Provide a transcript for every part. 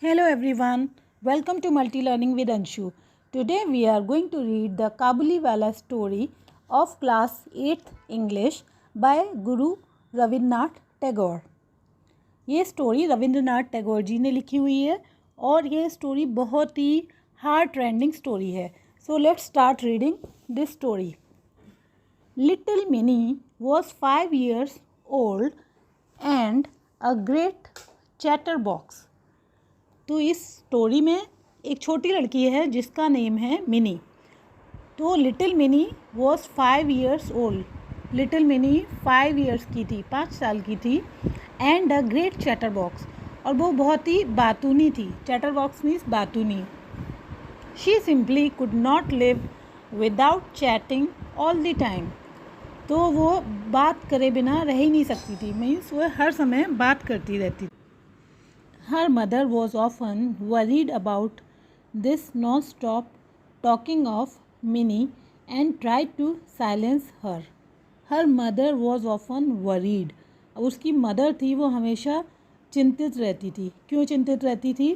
Hello everyone, welcome to Multi Learning with Anshu. Today we are going to read the Kabuliwala story of class 8th English by Guru Rabindranath Tagore. ये story Rabindranath Tagore ji ने लिखी हुई है और ये story बहुत ही heart trending story है। So let's start reading this story. Little mini was 5 years old and a great chatterbox। तो इस स्टोरी में एक छोटी लड़की है जिसका नेम है मिनी। तो little Mini was 5 years old. Little Mini 5 years की थी, 5 साल की थी। And a great chatter box, और वो बहुत ही बातूनी थी। चैटर बॉक्स मीन्स बातूनी। She simply could not live without chatting all the time. तो वो बात करे बिना रह ही नहीं सकती थी, मीन्स वो हर समय बात करती रहती थी। Her mother was often worried about this non-stop talking of Minnie and tried to silence her. Her mother was often worried. उसकी मदर थी, वो हमेशा चिंतित रहती थी। क्यों चिंतित रहती थी?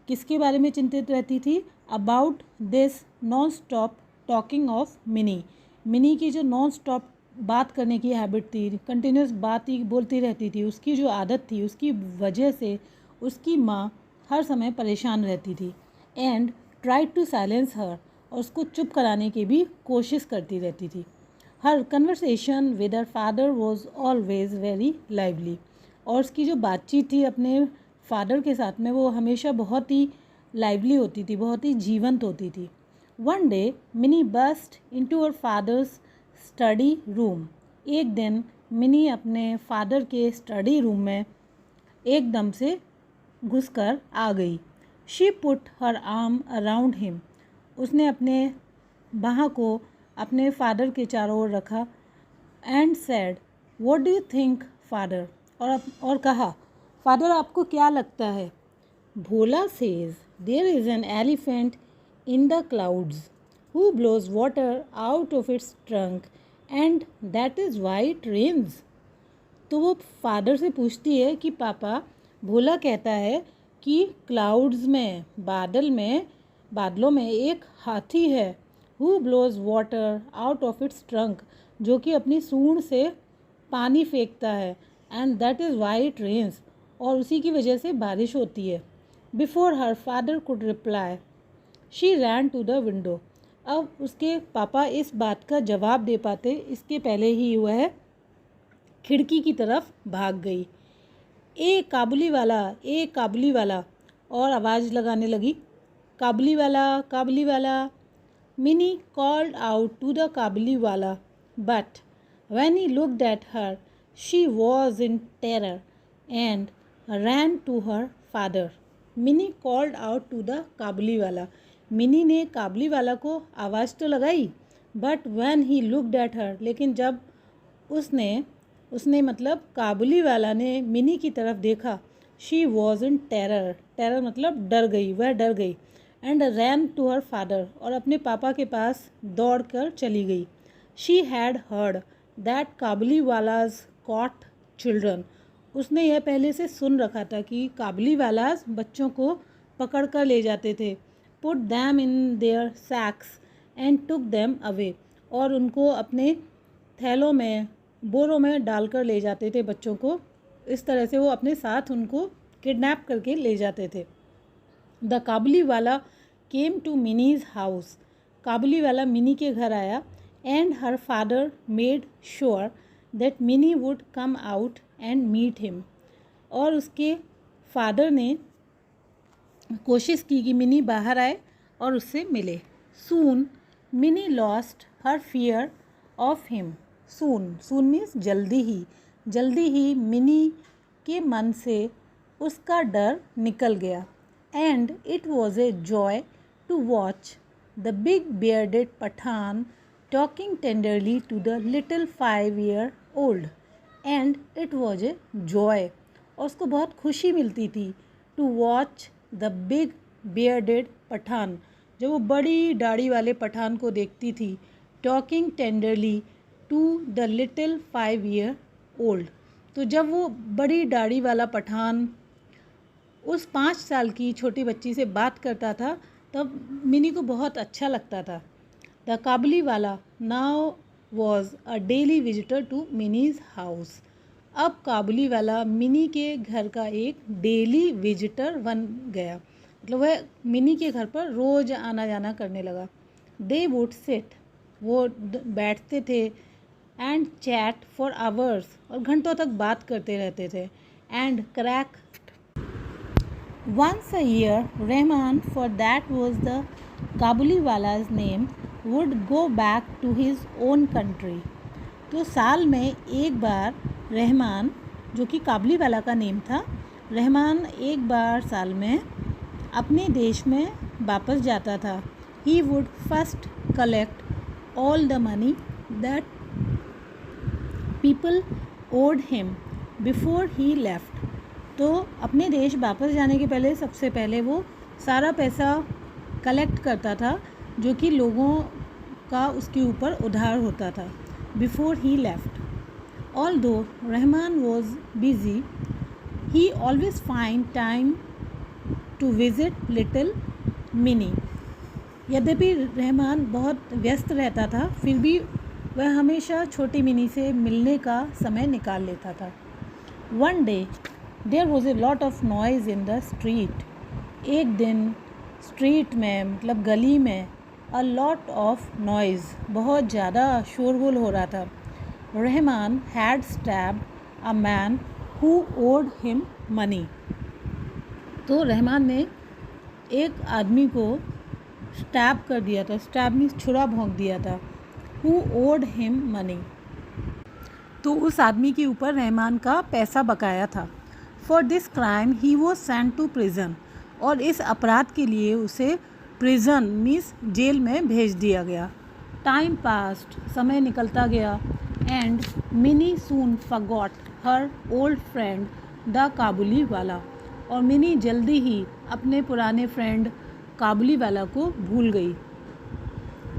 किसके बारे में चिंतित रहती थी? About this non-stop talking of Minnie. Mini की जो नॉन स्टॉप बात करने की हैबिट थी, कंटिन्यूस बात ही बोलती रहती थी, उसकी जो आदत थी, उसकी वजह से उसकी माँ हर समय परेशान रहती थी। एंड ट्राई टू साइलेंस हर, और उसको चुप कराने की भी कोशिश करती रहती थी। हर conversation with her father was always very lively, और उसकी जो बातचीत थी अपने फादर के साथ में वो हमेशा बहुत ही लाइवली होती थी, बहुत ही जीवंत होती थी। One day Mini burst into her father's study room. एक दिन मिनी अपने फादर के स्टडी रूम में एकदम से घुसकर आ गई। She put her arm around him. उसने अपने बाह को अपने फादर के चारों ओर रखा। And said, what do you think father? और कहा, फादर आपको क्या लगता है? Bhola says, there is an elephant in the clouds who blows water out of its trunk and that is why it rains. तो वो फादर से पूछती है कि पापा, भोला कहता है कि क्लाउड्स में, बादलों में एक हाथी है। Who blows water out of its trunk, जो कि अपनी सूंड से पानी फेंकता है। And that is why it rains, और उसी की वजह से बारिश होती है। Before her father could reply she ran to the window. अब उसके पापा इस बात का जवाब दे पाते इसके पहले ही वह खिड़की की तरफ भाग गई। ए काबुली वाला, और आवाज़ लगाने लगी, Kabuliwala. Mini called out to the Kabuliwala, but when he looked at her she was in terror and ran to her father. Mini called out to the Kabuliwala. Mini ने काबुली वाला को आवाज़ तो लगाई, but when he looked at her, लेकिन जब उसने मतलब काबुली वाला ने मिनी की तरफ देखा, शी वॉज इन टेरर मतलब डर गई, वह डर गई। And ran to her father, और अपने पापा के पास दौड़ कर चली गई। She had heard that Kabuliwalas caught children. उसने यह पहले से सुन रखा था कि काबुली वालाज बच्चों को पकड़ कर ले जाते थे। Put them in their sacks and took them away, और उनको अपने थैलों में, बोरों में डालकर ले जाते थे बच्चों को। इस तरह से वो अपने साथ उनको किडनैप करके ले जाते थे। The Kabuliwala came to Mini's house. Kabuliwala Mini के घर आया। And her father made sure that Mini would come out and meet him, और उसके फादर ने कोशिश की कि मिनी बाहर आए और उससे मिले। Soon Mini lost her fear of him. Soon means जल्दी ही मिनी के मन से उसका डर निकल गया। And it was a joy to watch the big bearded Pathan talking tenderly to the little 5 year old। And it was a joy, और उसको बहुत खुशी मिलती थी, to watch the big bearded Pathan, जब वो बड़ी दाढ़ी वाले पठान को देखती थी। Talking tenderly to the little 5 year old, तो जब वो बड़ी दाढ़ी वाला पठान उस 5 साल की छोटी बच्ची से बात करता था तब मिनी को बहुत अच्छा लगता था। The Kabuliwala now was a daily visitor to Mini's house. अब काबुली वाला मिनी के घर का एक डेली विजिटर बन गया, मतलब वह मिनी के घर पर रोज़ आना जाना करने लगा। दे वुड सिट, वो बैठते थे, एंड चैट फॉर आवर्स, और घंटों तक बात करते रहते थे, and crack once a year, Rahman, for that was the Kabuliwala's name, would go back to his own country. तो साल में एक बार रहमान, जो कि काबुलीवाला का नेम था, रहमान एक बार साल में अपने देश में वापस जाता था. He would first collect all the money that people owed him before he left. तो अपने देश वापस जाने के पहले सबसे पहले वो सारा पैसा कलेक्ट करता था जो कि लोगों का उसके ऊपर उधार होता था. Before he left, although Rahman was busy, he always find time to visit little Mini. यद्यपि रहमान बहुत व्यस्त रहता था, फिर भी वह हमेशा छोटी मिनी से मिलने का समय निकाल लेता था. One day there was a lot of noise in the street. एक दिन स्ट्रीट में, मतलब गली में, अ लॉट ऑफ नॉइज़, बहुत ज़्यादा शोरगुल हो रहा था. Rahman had stabbed a man who owed him money. तो रहमान ने एक आदमी को स्टैब कर दिया था. स्टैब मीन्स छुरा भोंक दिया था. हु ओड हिम मनी, तो उस आदमी के ऊपर रहमान का पैसा बकाया था. For this crime he was sent to prison, और इस अपराध के लिए उसे प्रिजन मीन्स जेल में भेज दिया गया. टाइम पास्ट, समय निकलता गया, and Mini soon forgot her old friend the Kabuliwala, और मिनी जल्दी ही अपने पुराने फ्रेंड काबुली वाला को भूल गई.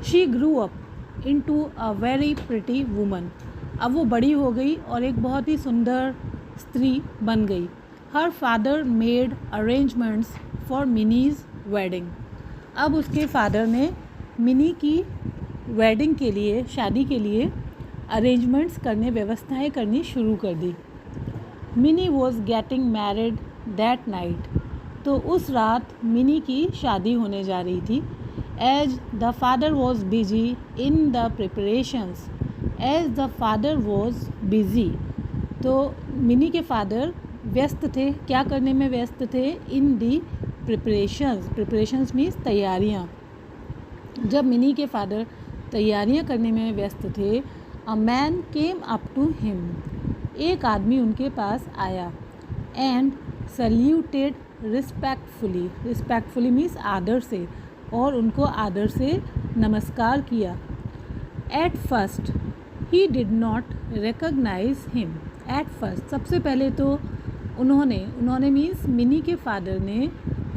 She grew up into a very pretty woman, अब वो बड़ी हो गई और एक बहुत ही सुंदर स्त्री बन गई. हर father made arrangements for minis wedding, अब उसके फादर ने मिनी की वेडिंग के लिए, शादी के लिए अरेंजमेंट्स करने, व्यवस्थाएं करनी शुरू कर दी. Mini was getting married that night, तो उस रात मिनी की शादी होने जा रही थी. As the father was busy in the preparations, as the father was busy, तो मिनी के फादर व्यस्त थे, क्या करने में व्यस्त थे? In the preparations, preparations means तैयारियाँ. जब मिनी के फादर तैयारियाँ करने में व्यस्त थे, a man came up to him, एक आदमी उनके पास आया, and saluted respectfully, respectfully means आदर से, और उनको आदर से नमस्कार किया. At first he did not recognise him, at first, सबसे पहले तो उन्होंने मीन्स मिनी के फादर ने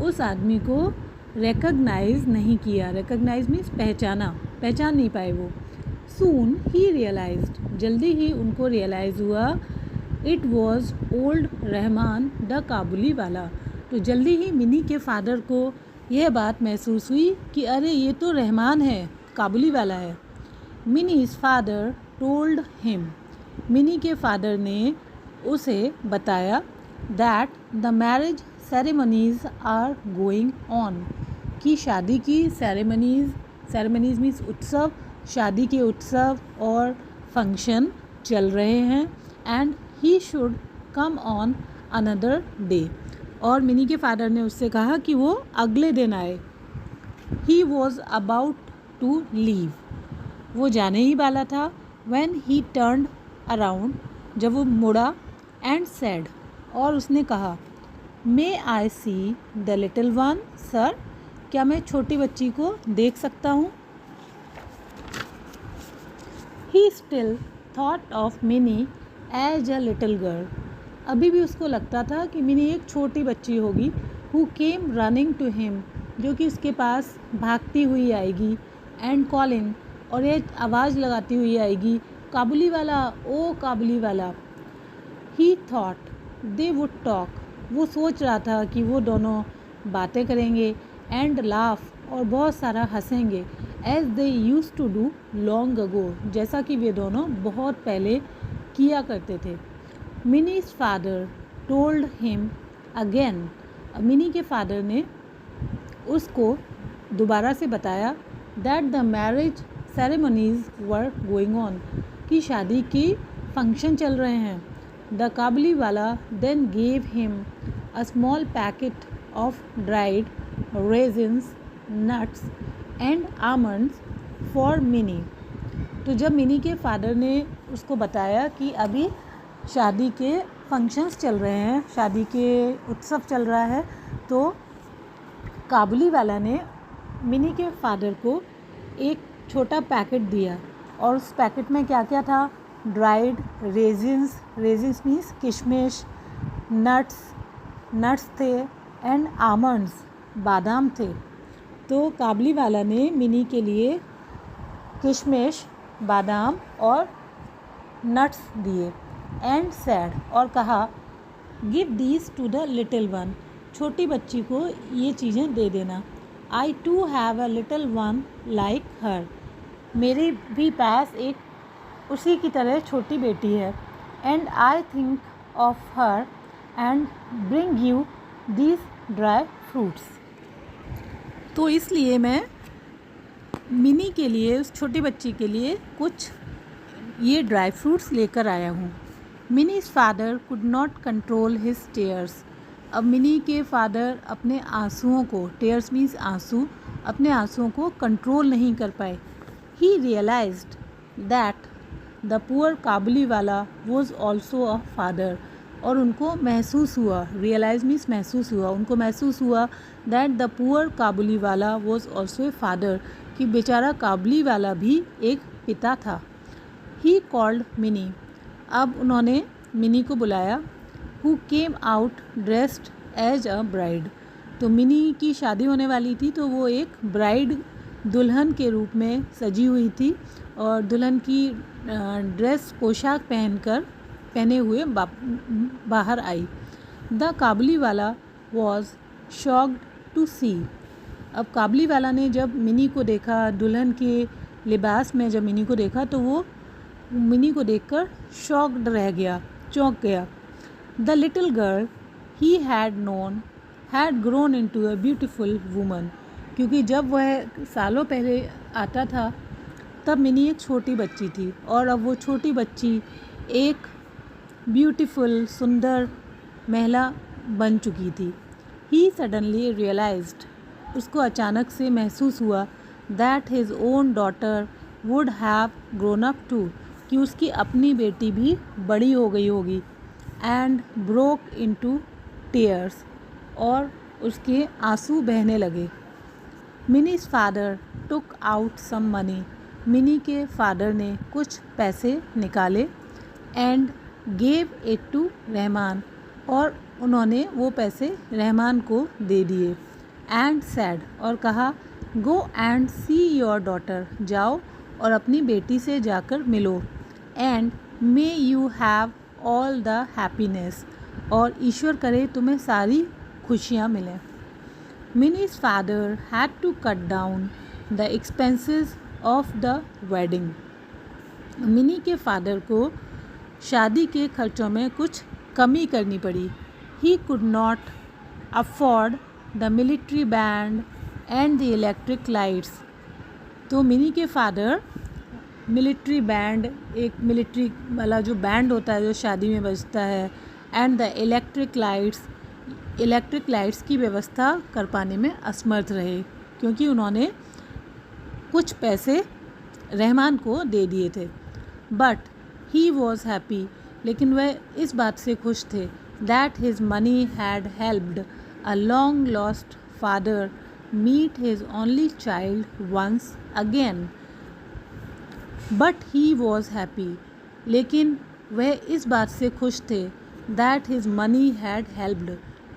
उस आदमी को रिकॉग्नाइज नहीं किया. रिकॉग्नाइज मीन्स पहचाना, पहचान नहीं पाए वो. सून ही रियलाइज्ड, जल्दी ही उनको रियलाइज़ हुआ, it was old Rahman the Kabuliwala, तो जल्दी ही मिनी के फादर को यह बात महसूस हुई कि अरे ये तो रहमान है, काबुली वाला है. Mini's father told him, Mini के फादर ने उसे बताया, that the marriage ceremonies are going on, कि शादी की सेरेमनीज़, सेरेमनीज़ मीन्स उत्सव, शादी के उत्सव और फंक्शन चल रहे हैं. And he should come on another day, और मिनी के फादर ने उससे कहा कि वो अगले दिन आए. He was about to leave, वो जाने ही वाला था. व्हेन ही टर्न्ड अराउंड, जब वो मुड़ा, एंड सेड, और उसने कहा, may I see the little one sir, क्या मैं छोटी बच्ची को देख सकता हूँ? He still thought of Mini as a little girl, अभी भी उसको लगता था कि मिनी एक छोटी बच्ची होगी. Who came running to him, जो कि उसके पास भागती हुई आएगी. एंड कॉलिंग, और ये आवाज़ लगाती हुई आएगी, काबुली वाला, ओ काबुली वाला. ही थॉट दे वुड टॉक वो सोच रहा था कि वो दोनों बातें करेंगे एंड लाफ और बहुत सारा हंसेंगे as they use to do long ago, जैसा कि वे दोनों बहुत पहले किया करते थे। Mini's father told him again, Mini के फादर ने उसको दोबारा से बताया that the marriage ceremonies were going on, कि शादी के फंक्शन चल रहे हैं। The Kabuliwala then gave him a small packet of dried raisins nuts and almonds for Mini. तो जब मिनी के फादर ने उसको बताया कि अभी शादी के फंक्शंस चल रहे हैं, शादी के उत्सव चल रहा है, तो काबुली वाला ने मिनी के फादर को एक छोटा पैकेट दिया और उस पैकेट में क्या क्या था, ड्राइड रेजिन्स, रेजिन्स मीन्स किशमिश, नट्स थे एंड आमंड्स, बादाम थे। तो काबुली वाला ने मिनी के लिए किशमिश, बादाम और नट्स दिए एंड सैड, और कहा give these to the little one, छोटी बच्ची को ये चीज़ें दे देना। I too have a little one like her, मेरे भी पास एक उसी की तरह छोटी बेटी है। And I think of her and bring you these dry fruits, तो इसलिए मैं मिनी के लिए, उस छोटी बच्ची के लिए कुछ ये ड्राई फ्रूट्स लेकर आया हूँ। Minis father could not control his tears, अब मिनी के फादर अपने आंसुओं को, टेयर्स मीन्स आंसू, अपने आंसुओं को कंट्रोल नहीं कर पाए। ही रियलाइज्ड दैट द पुअर काबुली वाला वॉज ऑल्सो अ फादर, और उनको महसूस हुआ, रियलाइज मीन्स महसूस हुआ, उनको महसूस हुआ दैट द पुअर काबुली वाला वॉज ऑल्सो ए फादर, कि बेचारा काबुली वाला भी एक पिता था। ही कॉल्ड मिनी, अब उन्होंने मिनी को बुलाया। Who came out dressed as a bride, तो मिनी की शादी होने वाली थी, तो वो एक ब्राइड, दुल्हन के रूप में सजी हुई थी और दुल्हन की ड्रेस, पोशाक पहने हुए बाहर आई। द काबुली वाला वॉज शॉक्ड टू सी, अब काबुली वाला ने जब मिनी को देखा, दुल्हन के लिबास में जब मिनी को देखा, तो वो मिनी को देखकर शॉक्ड रह गया, चौंक गया। The little girl he had known had grown into a beautiful woman, क्योंकि जब वह सालों पहले आता था तब मिनी एक छोटी बच्ची थी और अब वो छोटी बच्ची एक ब्यूटीफुल, सुंदर महिला बन चुकी थी। ही सडनली रियलाइज्ड, उसको अचानक से महसूस हुआ that his own daughter would have grown up too, कि उसकी अपनी बेटी भी बड़ी हो गई होगी। एंड ब्रोक इनटू टीयर्स, और उसके आंसू बहने लगे। Mini's father took out some money, Mini के फादर ने कुछ पैसे निकाले and gave it to Rahman, और उन्होंने वो पैसे रहमान को दे दिए। एंड सैड, और कहा go and see your daughter, जाओ और अपनी बेटी से जाकर मिलो। And may you have all the happiness, और ईश्वर करे तुम्हें सारी खुशियाँ मिलें। Mini's father had to cut down the expenses of the wedding, Mini के फादर को शादी के खर्चों में कुछ कमी करनी पड़ी। He could not afford the military band and the electric lights, तो मिनी के फादर मिलिट्री बैंड, एक मिलिट्री वाला जो बैंड होता है जो शादी में बजता है, एंड द इलेक्ट्रिक लाइट्स की व्यवस्था कर पाने में असमर्थ रहे, क्योंकि उन्होंने कुछ पैसे रहमान को दे दिए थे। बट ही वॉज हैप्पी, लेकिन वह इस बात से खुश थे that his money had helped a long lost father meet his only child once again. But he was happy, लेकिन वह इस बात से खुश थे that his money had helped,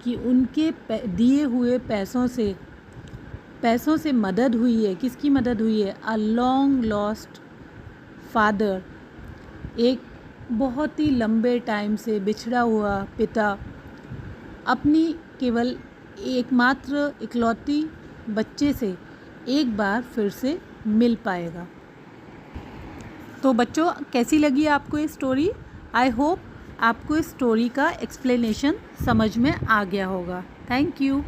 कि उनके दिए हुए पैसों से मदद हुई है। किसकी मदद हुई है? अ लॉन्ग लॉस्ट फादर, एक बहुत ही लंबे टाइम से बिछड़ा हुआ पिता, अपनी केवल एकमात्र इकलौती बच्चे से एक बार फिर से मिल पाएगा। तो बच्चों, कैसी लगी आपको ये स्टोरी? आई होप आपको इस स्टोरी का एक्सप्लेनेशन समझ में आ गया होगा। Thank you.